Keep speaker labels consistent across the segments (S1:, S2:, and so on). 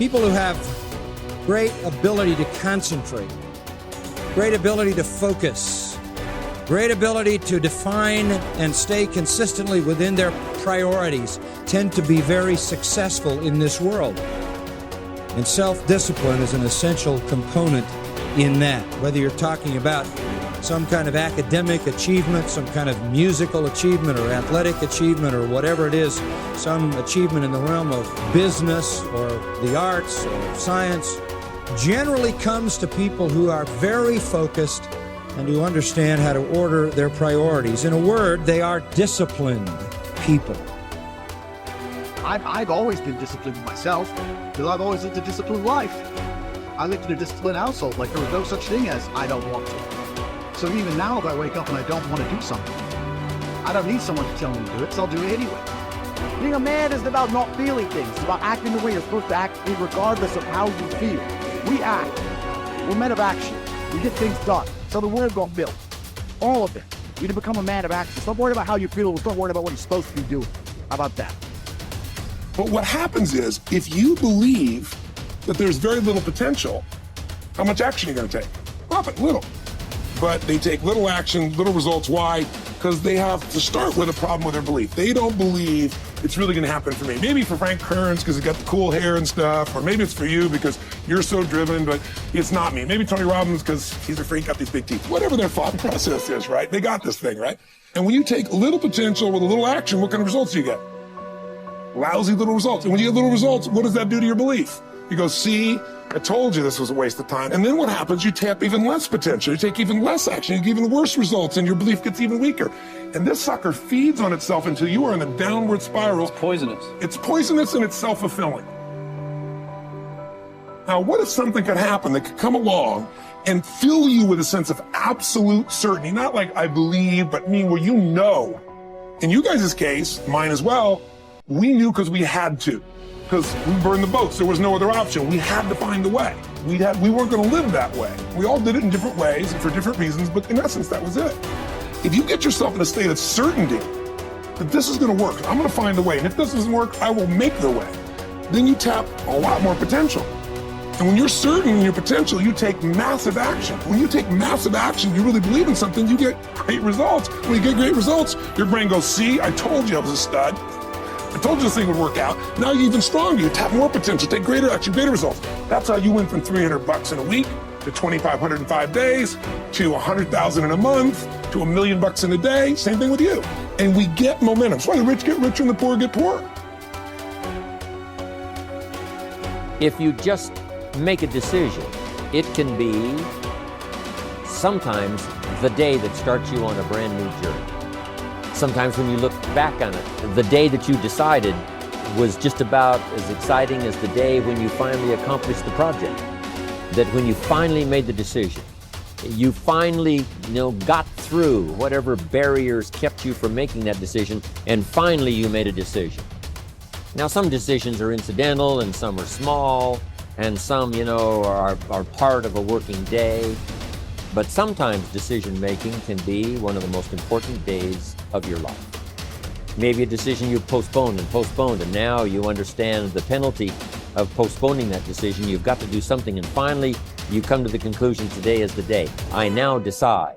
S1: People who have great ability to concentrate, great ability to focus, great ability to define and stay consistently within their priorities tend to be very successful in this world. And self-discipline is an essential component in that, whether you're talking about some kind of academic achievement, some kind of musical achievement or athletic achievement or whatever it is, some achievement in the realm of business or the arts or science, generally comes to people who are very focused and who understand how to order their priorities. In a word, they are disciplined people.
S2: I've always been disciplined myself because I've always lived a disciplined life. I lived in a disciplined household, like there was no such thing as I don't want to. So even now, if I wake up and I don't want to do something, I don't need someone to tell me to do it, so I'll do it anyway. Being a man isn't about not feeling things. It's about acting the way you're supposed to act regardless of how you feel. We act. We're men of action. We get things done. So the world got built. All of it. You need to become a man of action. Stop worrying about how you feel. Stop worrying about what you're supposed to be doing. How about that?
S3: But what happens is, if you believe that there's very little potential, how much action are you going to take? Nothing, little. But they take little action, little results. Why? Because they have to start with a problem with their belief. They don't believe it's really going to happen for me. Maybe for Frank Kearns because he got the cool hair and stuff, or maybe it's for you because you're so driven, but it's not me. Maybe Tony Robbins because he's a freak, got these big teeth. Whatever their thought process is, right? They got this thing, right? And when you take a little potential with a little action, what kind of results do you get? Lousy little results. And when you get little results, what does that do to your belief? You go, see, I told you this was a waste of time. And then what happens? You tap even less potential. You take even less action. You get even worse results, and your belief gets even weaker. And this sucker feeds on itself until you are in a downward spiral.
S4: It's poisonous.
S3: It's poisonous and it's self-fulfilling. Now, what if something could happen that could come along and fill you with a sense of absolute certainty? Not like I believe, but where you know. In you guys' case, mine as well, we knew because we had to. Because we burned the boats. There was no other option. We had to find a way. We weren't going to live that way. We all did it in different ways and for different reasons, but in essence, that was it. If you get yourself in a state of certainty that this is going to work, I'm going to find a way, and if this doesn't work, I will make the way, then you tap a lot more potential. And when you're certain in your potential, you take massive action. When you take massive action, you really believe in something, you get great results. When you get great results, your brain goes, see, I told you I was a stud. I told you this thing would work out. Now you're even stronger. You tap more potential, take greater action, greater results. That's how you went from $300 in a week to $2,500 in 5 days to $100,000 in a month to $1 million in a day. Same thing with you. And we get momentum. That's why the rich get richer and the poor get poorer.
S5: If you just make a decision, it can be sometimes the day that starts you on a brand new journey. Sometimes when you look back on it, the day that you decided was just about as exciting as the day when you finally accomplished the project. That when you finally made the decision, you finally got through whatever barriers kept you from making that decision, and finally you made a decision. Now some decisions are incidental and some are small, and some are part of a working day. But sometimes decision making can be one of the most important days of your life. Maybe a decision you postponed, and now you understand the penalty of postponing that decision. You've got to do something, and finally you come to the conclusion, today is the day. I now decide.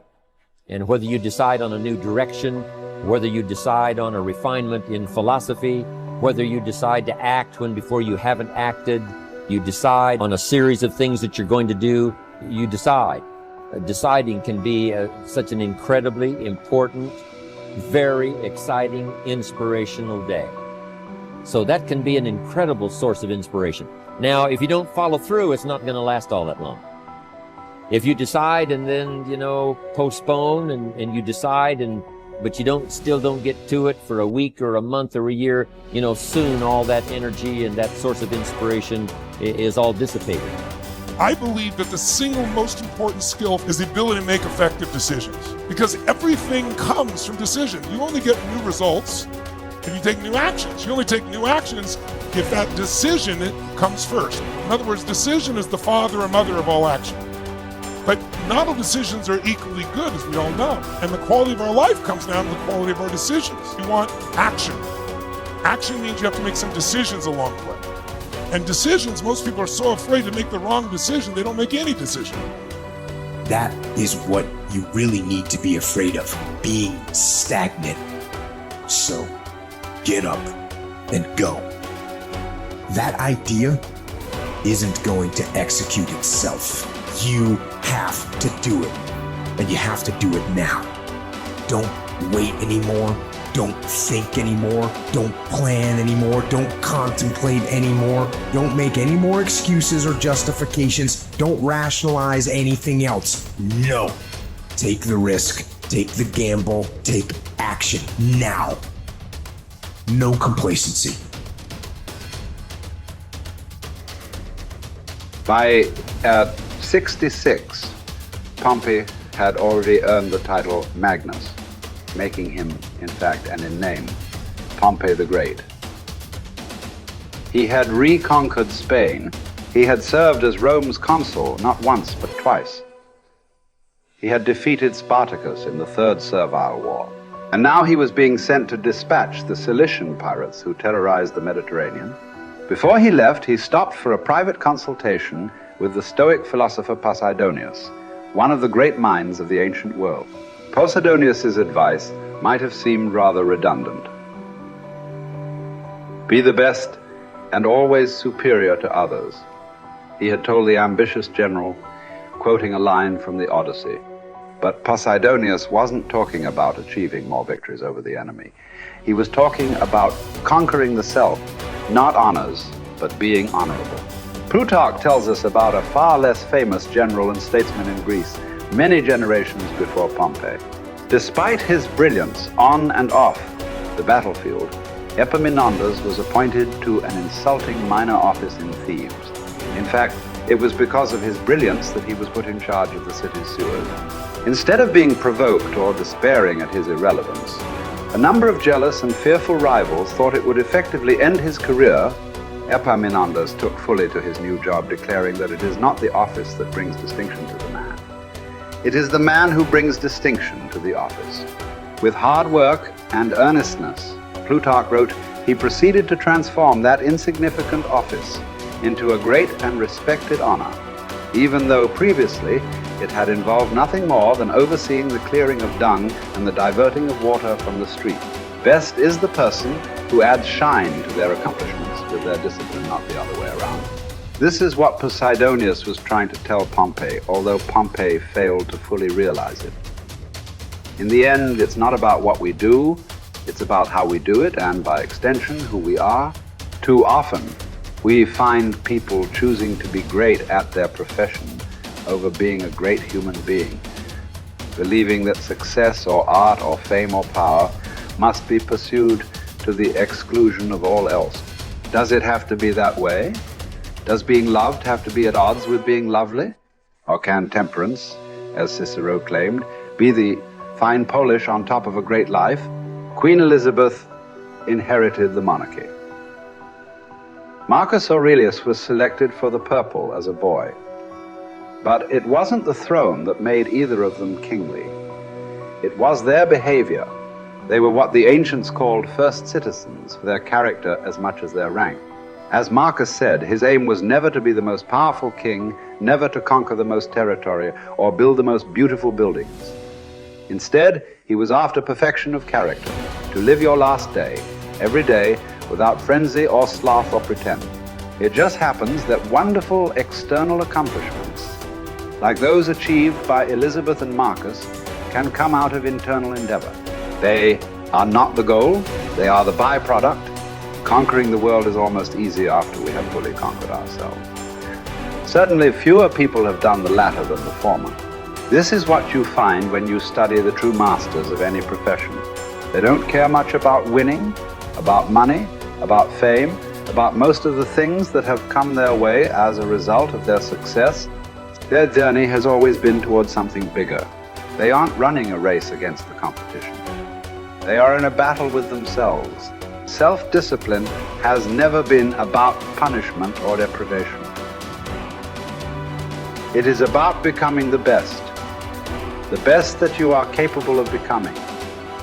S5: And whether you decide on a new direction, whether you decide on a refinement in philosophy, whether you decide to act when before you haven't acted, you decide on a series of things that you're going to do, you decide. Deciding can be such an incredibly important, very exciting, inspirational day. So that can be an incredible source of inspiration. Now, if you don't follow through, it's not going to last all that long. If you decide and then, postpone and you decide but you still don't get to it for a week or a month or a year, soon all that energy and that source of inspiration is all dissipated.
S3: I believe that the single most important skill is the ability to make effective decisions, because everything comes from decision. You only get new results if you take new actions. You only take new actions if that decision comes first. In other words, decision is the father or mother of all action. But not all decisions are equally good, as we all know. And the quality of our life comes down to the quality of our decisions. You want action. Action means you have to make some decisions along the way. And decisions, most people are so afraid to make the wrong decision, they don't make any decision.
S4: That is what you really need to be afraid of, being stagnant. So get up and go. That idea isn't going to execute itself. You have to do it, and you have to do it now. Don't wait anymore. Don't think anymore. Don't plan anymore. Don't contemplate anymore. Don't make any more excuses or justifications. Don't rationalize anything else. No. Take the risk. Take the gamble. Take action now. No complacency.
S6: By 66, Pompey had already earned the title Magnus, making him, in fact, and in name, Pompey the Great. He had reconquered Spain. He had served as Rome's consul not once but twice. He had defeated Spartacus in the Third Servile War. And now he was being sent to dispatch the Cilician pirates who terrorized the Mediterranean. Before he left, he stopped for a private consultation with the Stoic philosopher Posidonius, one of the great minds of the ancient world. Posidonius's advice might have seemed rather redundant. Be the best and always superior to others, he had told the ambitious general, quoting a line from the Odyssey. But Posidonius wasn't talking about achieving more victories over the enemy. He was talking about conquering the self, not honors, but being honorable. Plutarch tells us about a far less famous general and statesman in Greece, many generations before Pompey. Despite his brilliance on and off the battlefield, Epaminondas was appointed to an insulting minor office in Thebes. In fact, it was because of his brilliance that he was put in charge of the city's sewers. Instead of being provoked or despairing at his irrelevance, a number of jealous and fearful rivals thought it would effectively end his career. Epaminondas took fully to his new job, declaring that it is not the office that brings distinction to the man. It is the man who brings distinction to the office. With hard work and earnestness, Plutarch wrote, he proceeded to transform that insignificant office into a great and respected honor, even though previously it had involved nothing more than overseeing the clearing of dung and the diverting of water from the street. Best is the person who adds shine to their accomplishments with their discipline, not the other way around. This is what Posidonius was trying to tell Pompey, although Pompey failed to fully realize it. In the end, it's not about what we do, it's about how we do it, and by extension, who we are. Too often, we find people choosing to be great at their profession over being a great human being, believing that success or art or fame or power must be pursued to the exclusion of all else. Does it have to be that way? Does being loved have to be at odds with being lovely? Or can temperance, as Cicero claimed, be the fine polish on top of a great life? Queen Elizabeth inherited the monarchy. Marcus Aurelius was selected for the purple as a boy. But it wasn't the throne that made either of them kingly. It was their behavior. They were what the ancients called first citizens, for their character as much as their rank. As Marcus said, his aim was never to be the most powerful king, never to conquer the most territory, or build the most beautiful buildings. Instead, he was after perfection of character, to live your last day, every day, without frenzy or sloth or pretend. It just happens that wonderful external accomplishments, like those achieved by Elizabeth and Marcus, can come out of internal endeavor. They are not the goal, they are the byproduct. Conquering the world is almost easy after we have fully conquered ourselves. Certainly fewer people have done the latter than the former. This is what you find when you study the true masters of any profession. They don't care much about winning, about money, about fame, about most of the things that have come their way as a result of their success. Their journey has always been towards something bigger. They aren't running a race against the competition. They are in a battle with themselves. Self-discipline has never been about punishment or deprivation. It is about becoming the best that you are capable of becoming.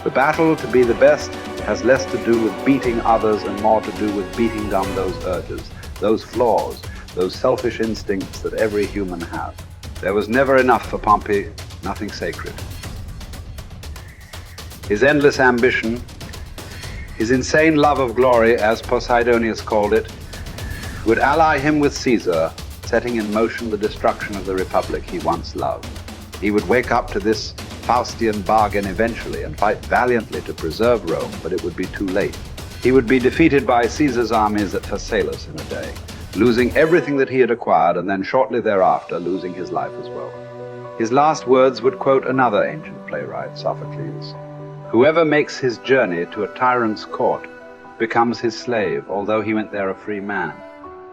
S6: The battle to be the best has less to do with beating others and more to do with beating down those urges. those flaws, those selfish instincts that every human has. There was never enough for Pompey, nothing sacred. His endless ambition, his insane love of glory, as Posidonius called it, would ally him with Caesar, setting in motion the destruction of the republic he once loved. He would wake up to this Faustian bargain eventually and fight valiantly to preserve Rome, but it would be too late. He would be defeated by Caesar's armies at Pharsalus in a day, losing everything that he had acquired, and then shortly thereafter losing his life as well. His last words would quote another ancient playwright, Sophocles: "Whoever makes his journey to a tyrant's court becomes his slave, although he went there a free man.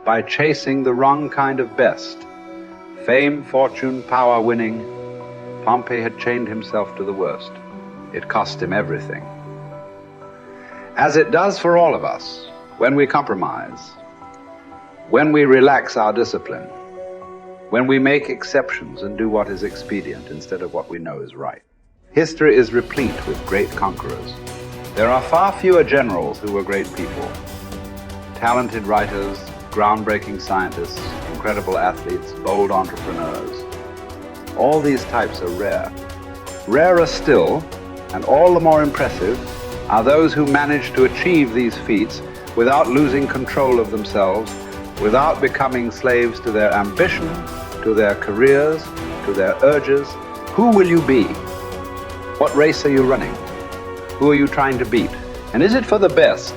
S6: By chasing the wrong kind of best, fame, fortune, power winning, Pompey had chained himself to the worst. It cost him everything." As it does for all of us, when we compromise, when we relax our discipline, when we make exceptions and do what is expedient instead of what we know is right. History is replete with great conquerors. There are far fewer generals who were great people. Talented writers, groundbreaking scientists, incredible athletes, bold entrepreneurs. All these types are rare. Rarer still, and all the more impressive, are those who manage to achieve these feats without losing control of themselves, without becoming slaves to their ambition, to their careers, to their urges. Who will you be? What race are you running? Who are you trying to beat? And is it for the best